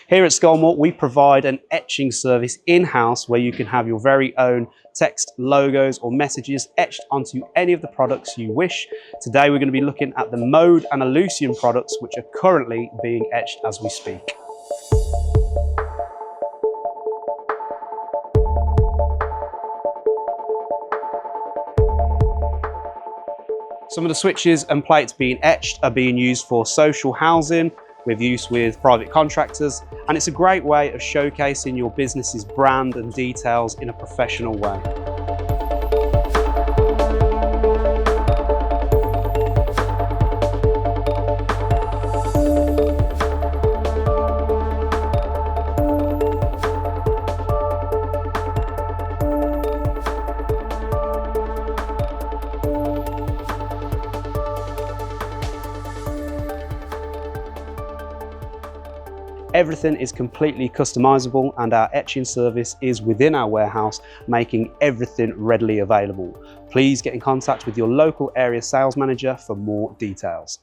Here at Scolmore, we provide an etching service in-house where you can have your very own text, logos or messages etched onto any of the products you wish. Today we're going to be looking at the MODE and Elucian products, which are currently being etched as we speak. Some of the switches and plates being etched are being used for social housing, with use with private contractors, and it's a great way of showcasing your business's brand and details in a professional way. Everything is completely customizable and our etching service is within our warehouse, making everything readily available. Please get in contact with your local area sales manager for more details.